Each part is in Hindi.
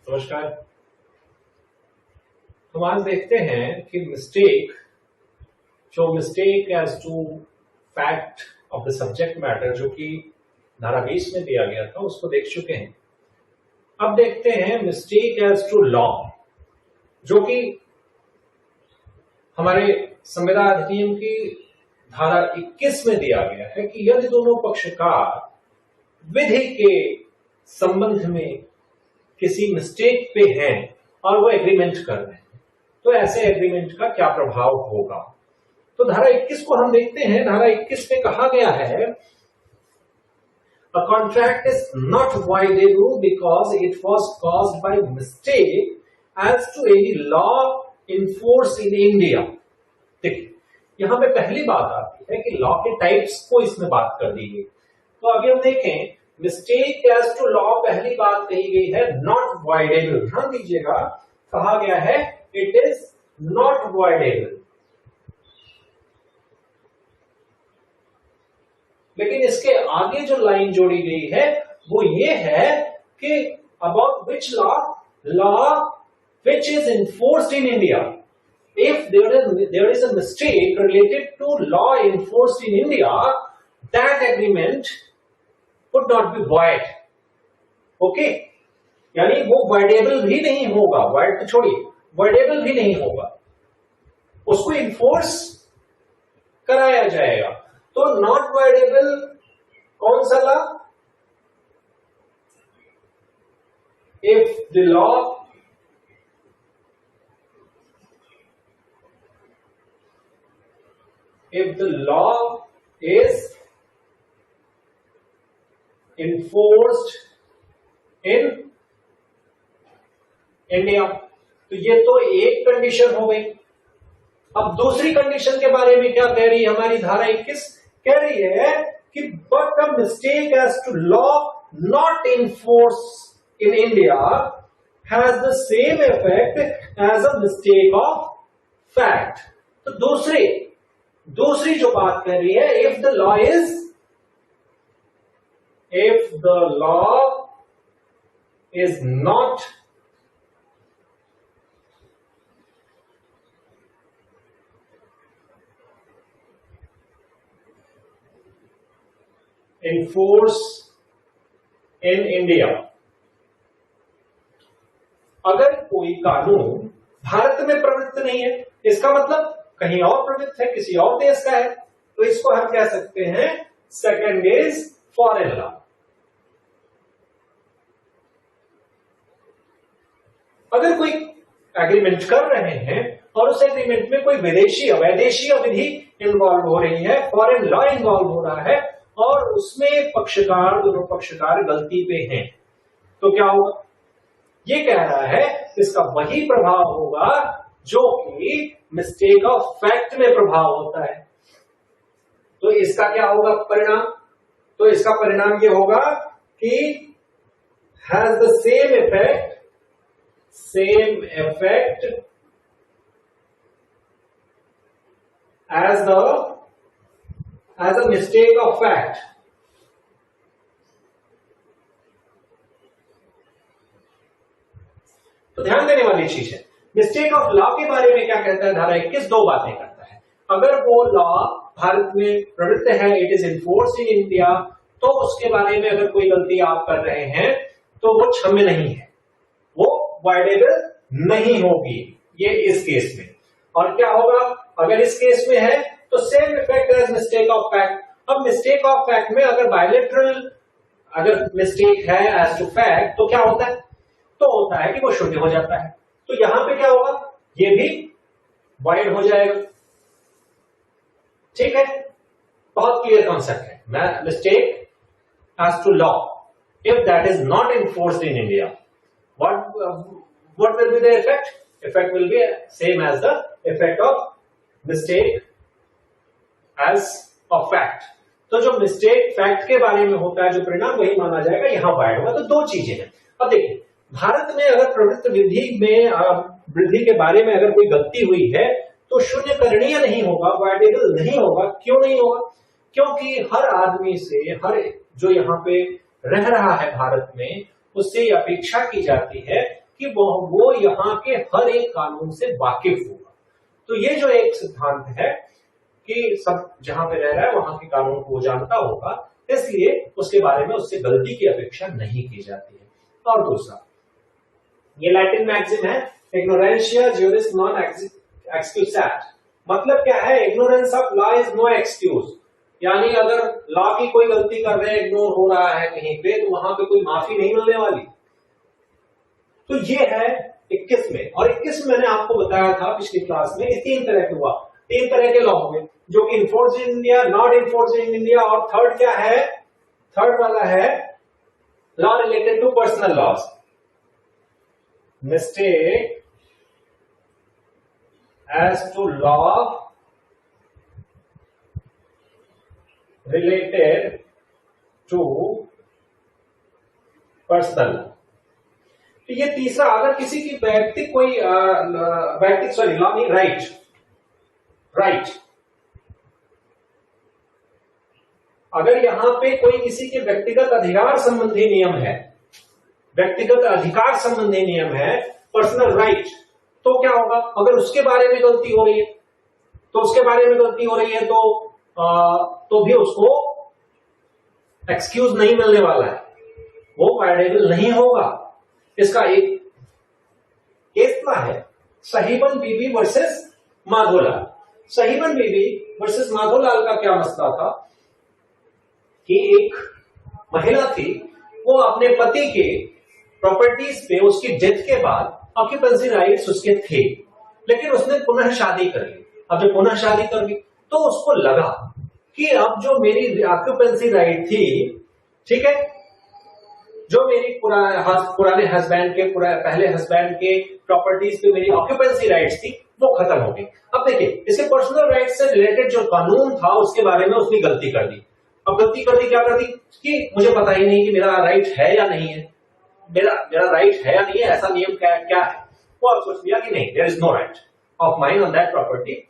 नमस्कार। हम आज देखते हैं कि mistake as to fact of the subject matter जो कि धारा 20 में दिया गया था उसको देख चुके हैं। अब देखते हैं मिस्टेक एज टू लॉ, जो कि हमारे संविधान अधिनियम की धारा 21 में दिया गया है कि यदि दोनों पक्षकार विधि के संबंध में किसी मिस्टेक पे हैं और वो एग्रीमेंट कर रहे हैं तो ऐसे एग्रीमेंट का क्या प्रभाव होगा। तो धारा 21 को हम देखते हैं। धारा 21 में कहा गया है, a contract is not voidable because it was caused by mistake as to any law in force in India। देखिए, यहां पे पहली बात आती है कि लॉ के टाइप्स को इसमें बात कर दी गई। तो अभी हम देखें, मिस्टेक एज टू लॉ पहली बात कही गई है नॉट voidable। ध्यान दीजिएगा, कहा गया है इट इज नॉट voidable। लेकिन इसके आगे जो लाइन जोड़ी गई है वो ये है कि about which law which is enforced in India. If there is a mistake related to law enforced in India, that agreement would not be void। Okay, यानी वो voidable भी नहीं होगा, void तो छोड़िए, voidable भी नहीं होगा, उसको इन्फोर्स कराया जाएगा। तो नॉट voidable कौन सा law? If the law is enforced in India. तो ये तो एक कंडीशन हो गई। अब दूसरी कंडीशन के बारे में क्या कह रही है हमारी धारा 21? कह रही है कि but a mistake as to law not enforce in India has the same effect as a mistake of fact. तो दूसरी जो बात कर रही है, if the law is not enforced in India, अगर कोई कानून भारत में प्रवृत्त नहीं है, इसका मतलब कहीं और प्रवृत्त है, किसी और देश का है, तो इसको हम कह सकते हैं सेकंड इज फॉरेन लॉ। अगर कोई एग्रीमेंट कर रहे हैं और उस एग्रीमेंट में कोई विदेशी अवैदेशी विधि इन्वॉल्व हो रही है, फॉरेन लॉ इन्वॉल्व हो रहा है और उसमें दोनों पक्षकार गलती पे हैं, तो क्या होगा? ये कह रहा है इसका वही प्रभाव होगा जो कि मिस्टेक ऑफ फैक्ट में प्रभाव होता है। तो इसका क्या होगा परिणाम? तो इसका परिणाम ये होगा कि has the same effect as a mistake of fact. तो ध्यान देने वाली चीज है, मिस्टेक ऑफ लॉ के बारे में क्या कहता है धारा 21? दो बातें करता है। अगर वो लॉ भारत में प्रवृत्त है, it is enforced in India, तो उसके बारे में अगर कोई गलती आप कर रहे हैं तो वो क्षम्य नहीं है, वो voidable नहीं होगी, ये इस केस में। और क्या होगा अगर इस केस में है? तो same effect as mistake of fact. अब मिस्टेक ऑफ फैक्ट में अगर बायलेटरल अगर मिस्टेक है एज टू फैक्ट, तो क्या होता है? तो होता है कि वो शून्य हो जाता है। तो यहां पे क्या होगा? ये भी void हो जाएगा। ठीक है, बहुत क्लियर कॉन्सेप्ट है। Mistake as to law, if that is not enforced in India, what will be the effect? Effect will be same as the effect of mistake as of fact। तो जो मिस्टेक फैक्ट के बारे में होता है जो परिणाम, वही माना जाएगा, यहां void होगा। तो दो चीजें हैं। अब देखिए, भारत में अगर प्रवृत्त वृद्धि के बारे में अगर कोई गलती हुई है तो शून्य करणीय नहीं होगा, voidable नहीं होगा। क्यों नहीं होगा? क्योंकि हर आदमी से, जो यहाँ पे रह रहा है भारत में, उससे ये अपेक्षा की जाती है कि वो यहाँ के हर एक कानून से वाकिफ होगा। तो ये जो एक सिद्धांत है कि सब जहां पे रह रहा है वहां के कानून को वो जानता होगा, इसलिए उसके बारे में उससे गलती की अपेक्षा नहीं की जाती है। और दूसरा, ये लैटिन मैक्सिम है, इग्नोरेंशिया ज्यूरिस नॉन एक्सक्यूसाट। मतलब क्या है? Ignorance of law is no excuse. यानी अगर लॉ की कोई गलती कर रहे हैं, इग्नोर हो रहा है कहीं पे, तो वहां पे कोई माफी नहीं मिलने वाली। तो ये है 21 में। और 21 में मैंने आपको बताया था पिछली क्लास में, इस 3 तरह के हुआ, 3 तरह के लॉ हो गए, जो कि enforce in India, not enforce in India, और थर्ड क्या है? थर्ड वाला है law related to personal laws. Mistake as to law related to personal। तो ये तीसरा, अगर किसी की व्यक्तिक कोई व्यक्तिक सॉरी लॉ नहीं, राइट, अगर यहां पे कोई किसी के व्यक्तिगत अधिकार संबंधी नियम है, व्यक्तिगत अधिकार संबंधी नियम है, पर्सनल राइट, तो क्या होगा? अगर उसके बारे में गलती हो रही है, तो उसके बारे में गलती हो रही है तो भी उसको एक्सक्यूज नहीं मिलने वाला है, वो वायडेबल नहीं होगा। इसका एक केस है, साहिबन बीबी वर्सेस माधोलाल। साहिबन बीबी वर्सेस माधोलाल का क्या मसला था कि एक महिला थी, वो अपने पति के प्रॉपर्टीज पे उसकी डेथ के बाद ऑक्यूपेंसी राइट्स उसके थे, लेकिन उसने पुनः शादी कर ली। अब जब पुनः शादी कर ली तो उसको लगा कि अब जो मेरी ऑक्यूपेंसी राइट थी, ठीक है, जो मेरी पुराने हस्बैंड के पहले हस्बैंड के प्रॉपर्टीज पे मेरी ऑक्यूपेंसी राइट्स थी, वो खत्म हो गई। अब देखिए, इसके पर्सनल राइट्स से रिलेटेड जो कानून था उसके बारे में उसने गलती कर दी। अब गलती कर दी, क्या कर दी कि मुझे पता ही नहीं कि मेरा राइट है या नहीं है, मेरा राइट है या नहीं है, ऐसा नियम क्या है। वो अब सोच लिया कि नहीं, there is no right of mine on that property,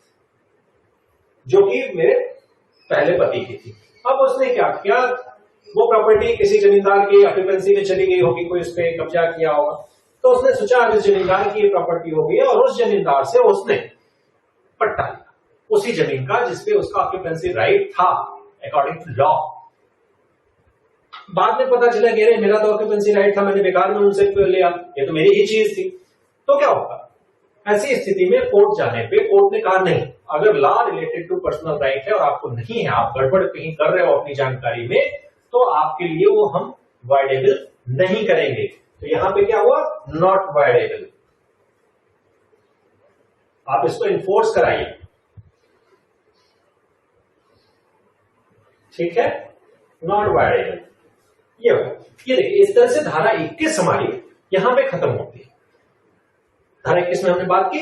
जो कि मेरे पहले पति की थी। अब उसने क्या किया, वो प्रॉपर्टी किसी जमींदार की ऑक्यूपेंसी में चली गई होगी, कोई उस पर कब्जा किया होगा, तो उसने सोचा अब इस जमींदार की प्रॉपर्टी हो गई है, और उस जमींदार से उसने पट्टा लिया उसी जमीन का जिसपे उसका ऑक्यूपेंसी राइट था अकॉर्डिंग टू लॉ। बाद में पता चला कि मेरा तो ऑक्यूपेंसी राइट था, मैंने बेकार में उनसे लिया, ये तो मेरी ही चीज थी। तो क्या होगा ऐसी स्थिति में? कोर्ट जाने पे कोर्ट ने कहा नहीं, अगर law related to personal right है और आपको नहीं है, आप गड़बड़ कहीं कर रहे हो अपनी जानकारी में, तो आपके लिए वो हम वाइडेबल नहीं करेंगे। तो यहां पे क्या हुआ? Not voidable. आप इसको इन्फोर्स कराइए, ठीक है, नॉट वाइडेबल। ये देखिए, इस तरह से धारा 21 हमारी यहां पे खत्म होती है। धारा 21 में हमने बात की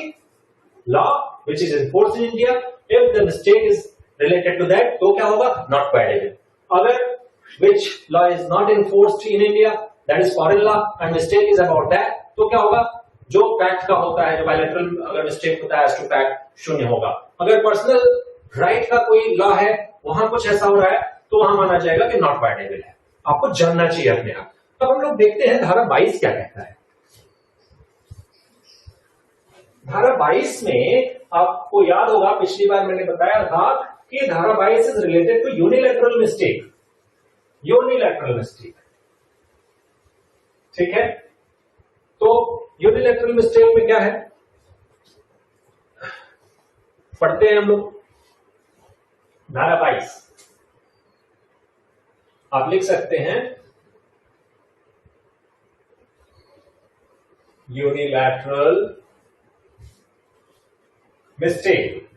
law which is enforced in India, if the mistake is related to that, तो क्या होगा? Not voidable. अगर which law is not enforced in India, that is foreign law, and mistake is about that, तो क्या होगा? जो पैक्ट का होता है, जो बायलैटरल अगर मिस्टेक होता है, एज टू पैक्ट 0 होगा। अगर पर्सनल राइट का कोई लॉ है, वहां कुछ ऐसा हो रहा है, तो वहां माना जाएगा कि नॉट वाइडेबल है। आपको जानना चाहिए अपने आप। अब हम लोग देखते हैं धारा 22 क्या कहता है। धारा 22 में आपको याद होगा, पिछली बार मैंने बताया था कि धारा 22 is related to unilateral mistake. Unilateral mistake, ठीक है। तो यूनिलैटरल मिस्टेक में क्या है, पढ़ते हैं हम लोग। धारा 22 आप लिख सकते हैं, यूनिलैटरल मिस्टेक।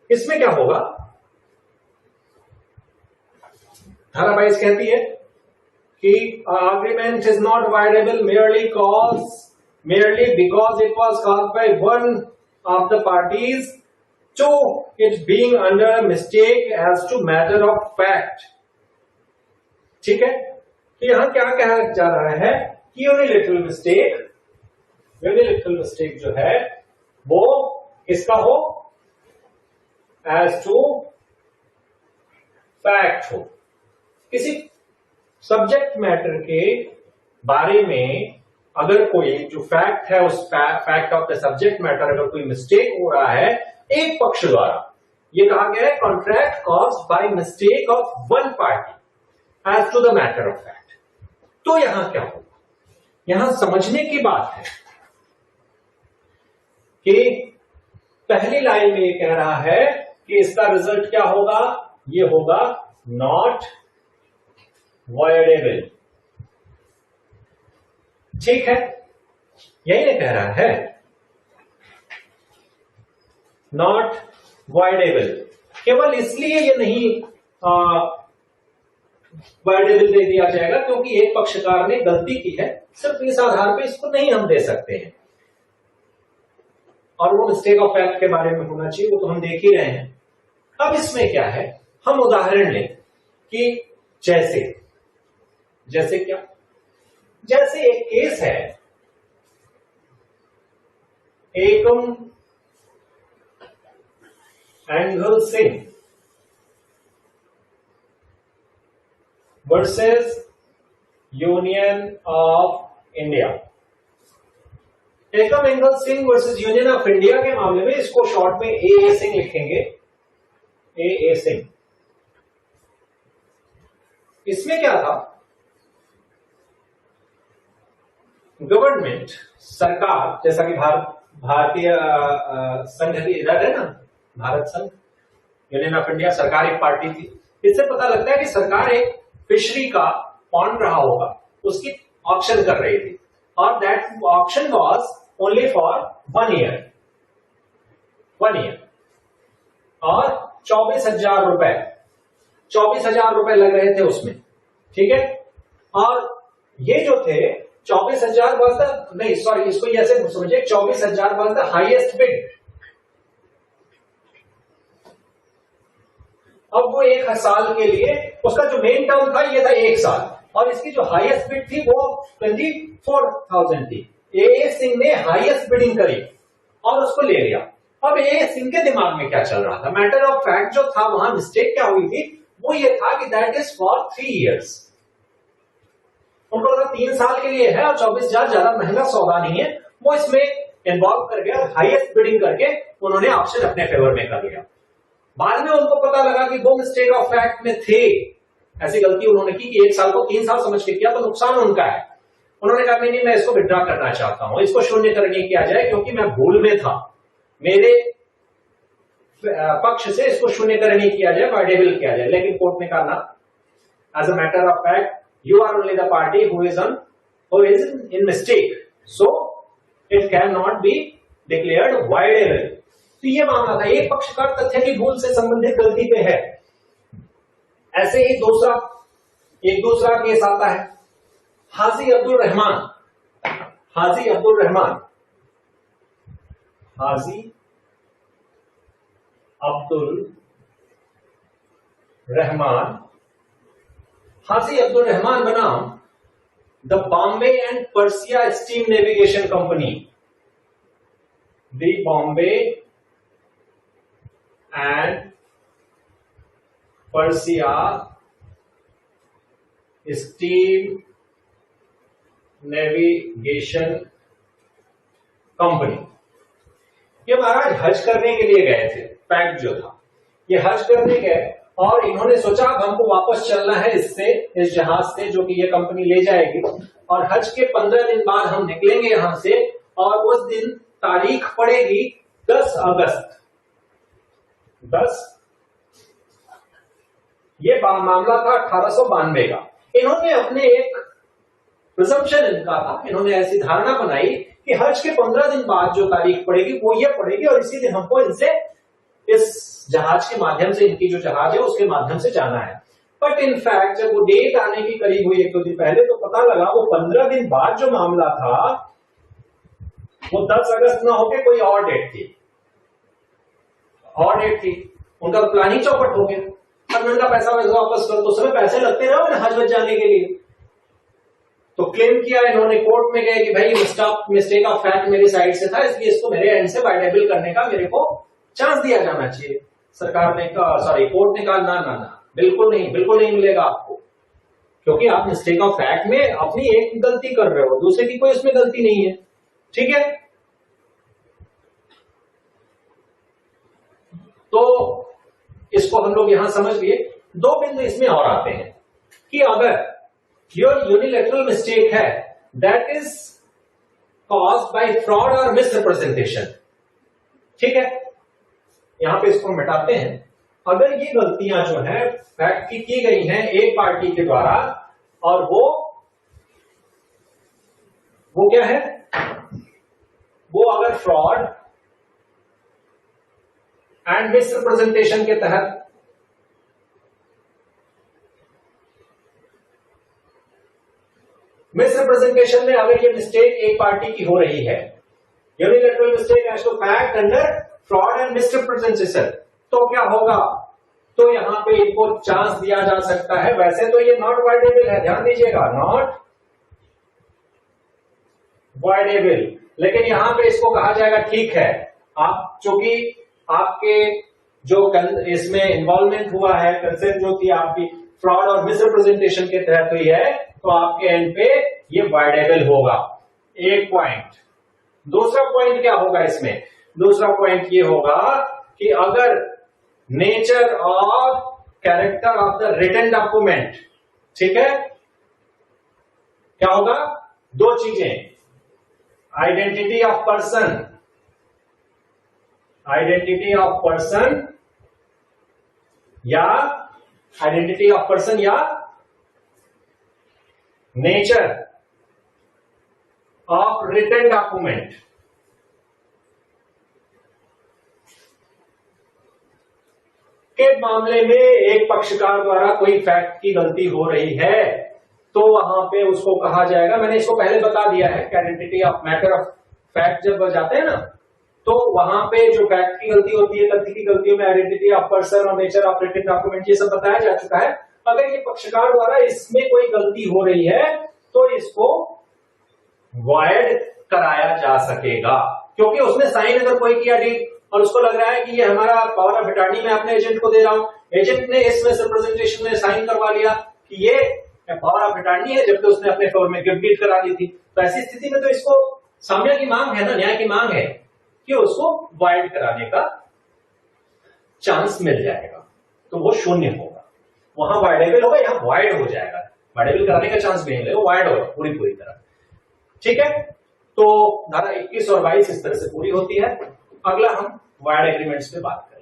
इसमें क्या होगा? धारा 22 कहती है कि agreement is not violable merely because it was caused by one of the parties to it being under a mistake as to matter of fact। ठीक है, तो यहां क्या कहा जा रहा है कि यूनिलैटरल मिस्टेक जो है वो किसका हो? एज टू फैक्ट हो। किसी सब्जेक्ट मैटर के बारे में अगर कोई जो फैक्ट है उस fact of the subject matter अगर कोई मिस्टेक हो रहा है एक पक्ष द्वारा, ये कहा गया है contract caused by mistake of one party as to the matter of fact. तो यहां क्या होगा, यहां समझने की बात है कि पहली लाइन में ये कह रहा है कि इसका रिजल्ट क्या होगा, ये होगा नॉट वॉयडेबल। ठीक है, यही नहीं कह रहा है, नॉट वॉयडेबल। केवल इसलिए ये नहीं वॉयडेबल दे दिया जाएगा क्योंकि एक पक्षकार ने गलती की है, सिर्फ इस आधार पे इसको नहीं हम दे सकते हैं। और वो मिस्टेक ऑफ फैक्ट के बारे में होना चाहिए, वो तो हम देख ही रहे हैं। अब इसमें क्या है, हम उदाहरण लें कि जैसे क्या, जैसे एक केस है Ekam Angal Singh versus union of India. Ekam Angal Singh versus union of India के मामले में इसको शॉर्ट में ए सिंह लिखेंगे, ए सिंह। इसमें क्या था, गवर्नमेंट सरकार, जैसा कि भारतीय संघ की इधर है ना, भारत संघ, यूनियन ऑफ इंडिया सरकार एक पार्टी थी। इससे पता लगता है कि सरकार एक फिशरी का पॉन्ड रहा होगा, उसकी ऑक्शन कर रही थी और that auction was only for 1 year और 24,000 रुपए लग रहे थे उसमें। ठीक है, और ये जो थे 24,000 वाज द, नहीं सॉरी, इसको ऐसे समझिए, 24,000 वाज द हाईएस्ट बिड। अब वो 1 साल के लिए, उसका जो मेन टर्म था ये था 1 साल, और इसकी जो हाईएस्ट बिड थी वो 24,000 थी। ए सिंह ने हाईएस्ट बिडिंग करी और उसको ले लिया। अब ए सिंह के दिमाग में क्या चल रहा था, मैटर ऑफ फैक्ट जो था वहां मिस्टेक क्या हुई थी, वो ये था कि दैट इज फॉर 3 ईयर्स। उनको लगा 3 साल के लिए है और 24,000 ज्यादा महंगा सौदा नहीं है, वो इसमें इन्वॉल्व कर गया, हाईएस्ट बिडिंग करके उन्होंने ऑप्शन अपने फेवर में कर लिया। बाद में उनको पता लगा कि वो मिस्टेक ऑफ फैक्ट में थे, ऐसी गलती उन्होंने की कि 1 साल को 3 साल समझ के किया तो नुकसान उनका है। उन्होंने कहा नहीं, मैं इसको विड्रॉ करना चाहता हूं, इसको शून्यकरण किया जाए क्योंकि मैं भूल में था, मेरे पक्ष से इसको शून्यकरण किया जाए, वॉयडेबल किया जाए। लेकिन कोर्ट ने कहा ना, as a matter of fact you are only the party who is in mistake, so it cannot be declared voidable। तो ये मामला था, एक पक्षकार तथ्य की भूल से संबंधित गलती पे है। ऐसे ही एक दूसरा केस आता है, हाजी अब्दुल रहमान बनाम the Bombay and Persia steam navigation company. The Bombay and Persia steam navigation company. ये महाराज हज करने के लिए गए थे, फैक्ट जो था, ये हज करने गए और इन्होंने सोचा अब हमको वापस चलना है इस जहाज से जो कि ये कंपनी ले जाएगी, और हज के 15 दिन बाद हम निकलेंगे यहां से, और उस दिन तारीख पड़ेगी 10 अगस्त। ये मामला था 1892 का। इन्होंने अपने एक प्रिजम्पशन इनका था, इन्होंने ऐसी धारणा बनाई कि हज के 15 दिन बाद जो तारीख पड़ेगी वो ये पड़ेगी और इसी दिन हमको इनसे इस जहाज के माध्यम से, इनकी जो जहाज है उसके माध्यम से जाना है। बट इनफैक्ट जब वो डेट आने की करीब हुई 1-2 दिन पहले, तो पता लगा वो 15 दिन बाद जो मामला था वो 10 अगस्त ना होके कोई और डेट थी, उनका प्लान ही चौपट हो गया। अब उनका पैसा वापस कर दो, समय पैसे लगते रहे ना हज जाने के लिए। तो क्लेम किया इन्होंने, कोर्ट में गए कि भाई मिस्टेक ऑफ फैक्ट मेरी साइड से था, इसलिए इसको मेरे एंड से वाइडेबल करने का मेरे को चांस दिया जाना चाहिए। सरकार ने कहा, कोर्ट ने कहा ना, बिल्कुल नहीं मिलेगा आपको, क्योंकि आप मिस्टेक ऑफ फैक्ट में अपनी एक गलती कर रहे हो, दूसरे की कोई उसमें गलती नहीं है। ठीक है, तो इसको हम लोग यहां समझ लिए। दो बिंदु इसमें और आते हैं कि अगर योर यूनिलैटरल मिस्टेक है that is caused by fraud और मिसरिप्रेजेंटेशन। ठीक है, यहां पे इसको मिटाते हैं। अगर ये गलतियां जो है फैक्ट की गई हैं एक पार्टी के द्वारा, और वो क्या है, वो अगर फ्रॉड एंड मिसरिप्रेजेंटेशन के तहत मिसरिप्रेजेंटेशन में अगर ये मिस्टेक एक पार्टी की हो रही है, unilateral mistake as to fact under fraud and misrepresentation, तो क्या होगा, तो यहां पे इनको चांस दिया जा सकता है। वैसे तो ये नॉट वॉइडेबल है, ध्यान दीजिएगा, नॉट वॉइडेबल, लेकिन यहां पे इसको कहा जाएगा ठीक है, आप चूंकि आपके जो इसमें इन्वॉल्वमेंट हुआ है, कंसेप्ट जो थी आपकी फ्रॉड और मिसरिप्रेजेंटेशन के तहत हुई है, तो आपके एंड पे ये वॉइडेबल होगा। एक पॉइंट। दूसरा पॉइंट क्या होगा इसमें, दूसरा पॉइंट ये होगा कि अगर नेचर और character of the written document, ठीक है, क्या होगा, दो चीजें, identity of person, identity of person या आइडेंटिटी ऑफ पर्सन या नेचर ऑफ रिटन डॉक्यूमेंट, के मामले में एक पक्षकार द्वारा कोई फैक्ट की गलती हो रही है, तो वहां पे उसको कहा जाएगा, मैंने इसको पहले बता दिया है, identity of matter of fact जब जाते हैं ना, तो वहां पे जो फैक्ट की गलती होती है, तथ्य की गलतियों में आइडेंटिटी ऑफ पर्सन और नेचर ऑफ रिटन डॉक्यूमेंट, ये सब बताया जा चुका है। अगर ये पक्षकार द्वारा इसमें कोई गलती हो रही है तो इसको वॉइड कराया जा सकेगा, क्योंकि उसने साइन अगर कोई किया डीड और उसको लग रहा है कि ये हमारा पावर ऑफ अटॉर्नी मैं अपने एजेंट को दे रहा हूं, एजेंट ने इस रिप्रेजेंटेशन में साइन करवा लिया कि ये पावर ऑफ अटॉर्नी है, जबकि उसने अपने फेवर में गिफ्ट डीड करा दी थी, तो ऐसी स्थिति में तो इसको साम्य की मांग है ना, न्याय की मांग है कि उसको वॉइड कराने का चांस मिल जाएगा, तो वो शून्य होगा, वहां वॉइडेबल होगा, यहां वॉइड हो जाएगा, वॉइडेबल कराने का चांस नहीं मिलेगा, वॉइड होगा पूरी तरह। ठीक है, तो धारा 21 और 22 इस तरह से पूरी होती है। अगला हम वॉइड एग्रीमेंट्स पे बात करें।